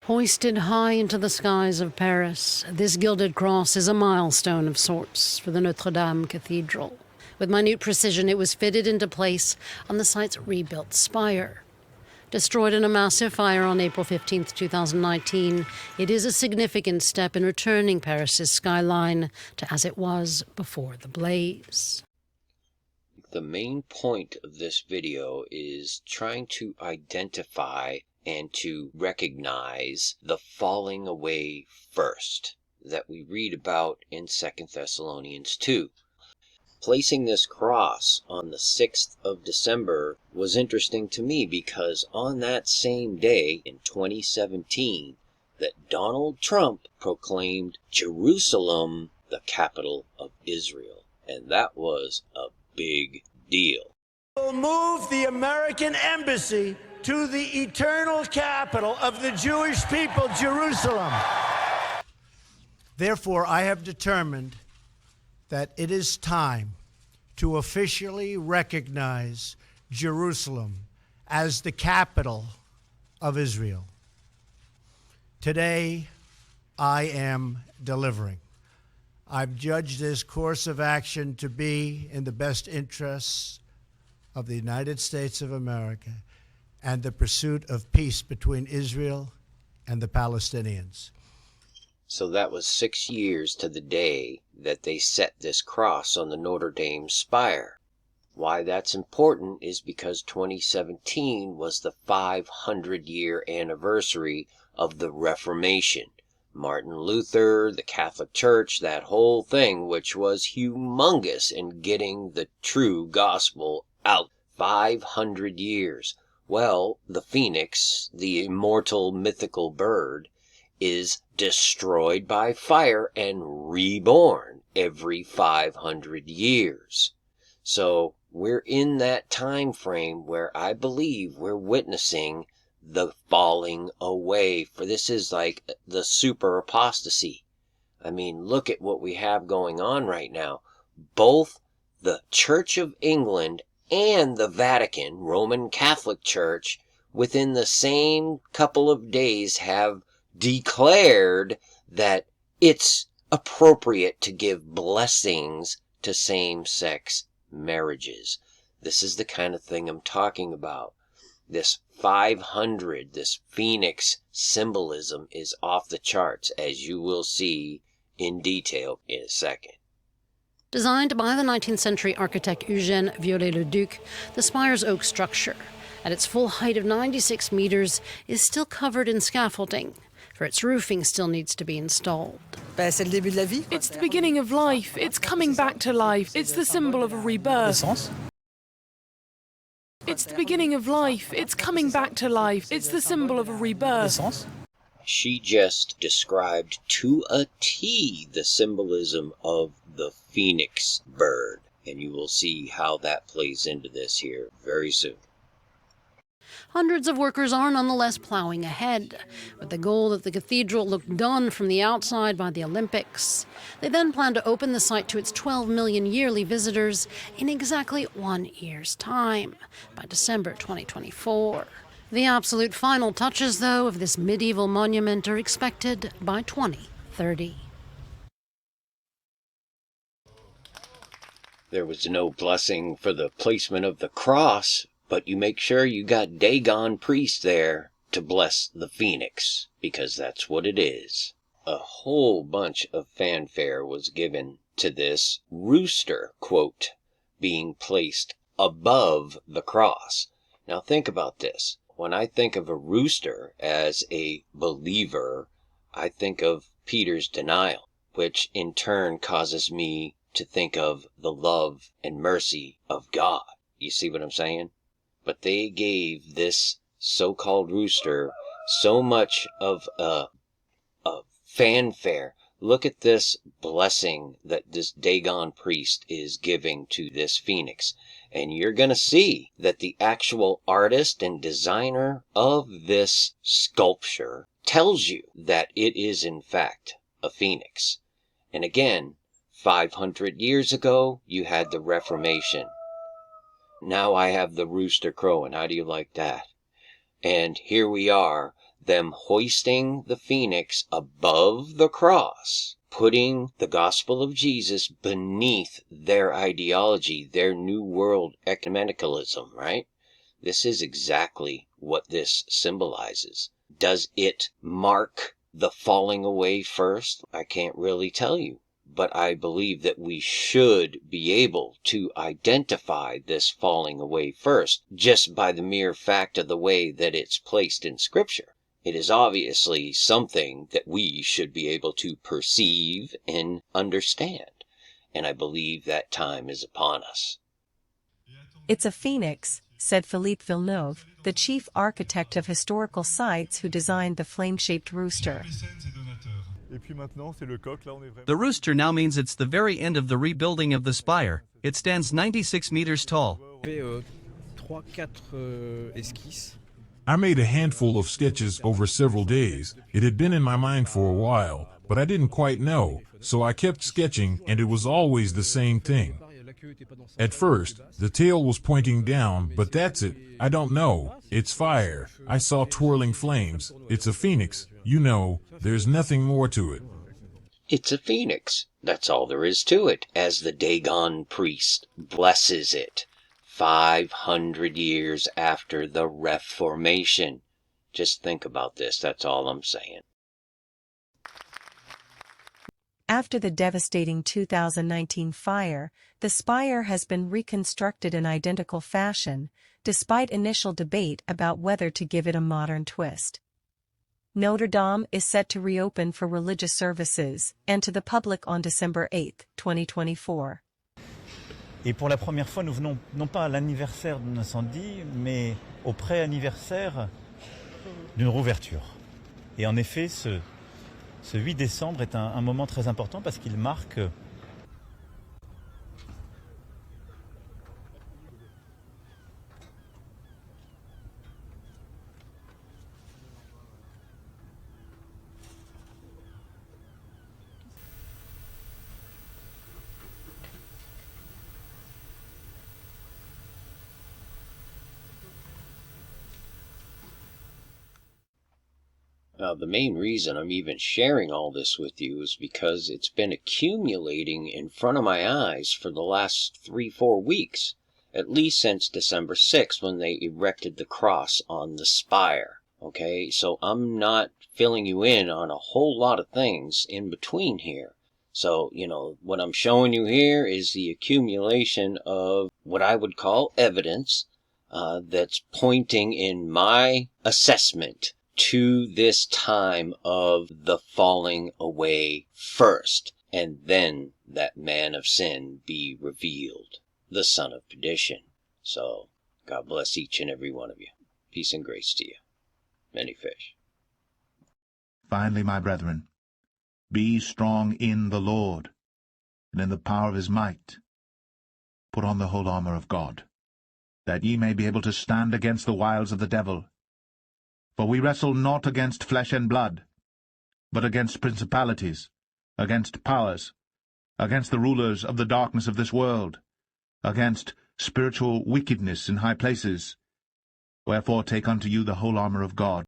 Hoisted high into the skies of Paris, this gilded cross is a milestone of sorts for the Notre Cathedral. With minute precision, it was fitted into place on the site's rebuilt spire. Destroyed in a massive fire on April 15, 2019, it is a significant step in returning Paris's skyline to as it was before the blaze. The main point of this video is trying to identify and to recognize the falling away first that we read about in 2 Thessalonians 2. Placing this cross on the 6th of December was interesting to me because on that same day in 2017 that Donald Trump proclaimed Jerusalem the capital of Israel, and that was a big deal. We'll move the American embassy to the eternal capital of the Jewish people, Jerusalem. Therefore, I have determined that it is time to officially recognize Jerusalem as the capital of Israel. Today, I am delivering. I've judged this course of action to be in the best interests of the United States of America and the pursuit of peace between Israel and the Palestinians. So that was 6 years to the day that they set this cross on the Notre Dame spire. Why that's important is because 2017 was the 500-year anniversary of the Reformation. Martin Luther, the Catholic Church, that whole thing, which was humongous in getting the true gospel out. 500 years. Well, the phoenix, the immortal mythical bird, is destroyed by fire and reborn every 500 years. So we're in that time frame where I believe we're witnessing the falling away. For this is like the super apostasy. I mean, look at what we have going on right now. Both the Church of England and the Vatican, Roman Catholic Church, within the same couple of days have declared that it's appropriate to give blessings to same-sex marriages. This is the kind of thing I'm talking about. This 500, this phoenix symbolism is off the charts, as you will see in detail in a second. Designed by the 19th century architect Eugène Viollet-le-Duc, the spire's oak structure, at its full height of 96 meters, is still covered in scaffolding, for its roofing still needs to be installed. It's the beginning of life. It's coming back to life. It's the symbol of a rebirth. It's the beginning of life. It's coming back to life. It's the symbol of a rebirth. She just described to a T the symbolism of the phoenix bird, and you will see how that plays into this here very soon. Hundreds of workers are nonetheless plowing ahead, with the goal that the cathedral look done from the outside by the Olympics. They then plan to open the site to its 12 million yearly visitors in exactly 1 year's time, by December 2024. The absolute final touches, though, of this medieval monument are expected by 2030. There was no blessing for the placement of the cross, but you make sure you got Dagon priest there to bless the phoenix, because that's what it is. A whole bunch of fanfare was given to this rooster, quote, being placed above the cross. Now think about this. When I think of a rooster as a believer, I think of Peter's denial, which in turn causes me to think of the love and mercy of God. You see what I'm saying? But they gave this so-called rooster so much of a fanfare. Look at this blessing that this Dagon priest is giving to this phoenix. And you're going to see that the actual artist and designer of this sculpture tells you that it is in fact a phoenix. And again, 500 years ago, you had the Reformation. Now I have the rooster crowing. How do you like that? And here we are. them hoisting the phoenix above the cross, putting the gospel of Jesus beneath their ideology, their new world ecumenicalism, right? This is exactly what this symbolizes. Does it mark the falling away first? I can't really tell you. But I believe that we should be able to identify this falling away first, just by the mere fact of the way that it's placed in Scripture. It is obviously something that we should be able to perceive and understand. And I believe that time is upon us. It's a phoenix, said Philippe Villeneuve, the chief architect of historical sites who designed the flame-shaped rooster. The rooster now means it's the very end of the rebuilding of the spire. It stands 96 meters tall. I made a handful of sketches over several days. It had been in my mind for a while, but I didn't quite know, so I kept sketching, and it was always the same thing. At first, the tail was pointing down, but that's it. I don't know. It's fire. I saw twirling flames. It's a phoenix. You know, there's nothing more to it. It's a phoenix. That's all there is to it, as the Dagon priest blesses it 500 years after the Reformation. Just think about this. That's all I'm saying. After the devastating 2019 fire, the spire has been reconstructed in identical fashion, despite initial debate about whether to give it a modern twist. Notre Dame is set to reopen for religious services and to the public on December 8, 2024. Et pour la première fois, nous venons non pas à l'anniversaire d'un incendie, mais au pré-anniversaire d'une rouverture. Et en effet, ce 8 décembre est un moment très important parce qu'il marque Now, the main reason I'm even sharing all this with you is because it's been accumulating in front of my eyes for the last 3-4 weeks, at least since December 6th when they erected the cross on the spire. Okay, so I'm not filling you in on a whole lot of things in between here. So, what I'm showing you here is the accumulation of what I would call evidence that's pointing in my assessment to this time of the falling away first, and then that man of sin be revealed, the son of perdition. So, God bless each and every one of you. Peace and grace to you. Many fish. Finally, my brethren, be strong in the Lord, and in the power of his might. Put on the whole armor of God, that ye may be able to stand against the wiles of the devil. For we wrestle not against flesh and blood, but against principalities, against powers, against the rulers of the darkness of this world, against spiritual wickedness in high places. Wherefore take unto you the whole armor of God,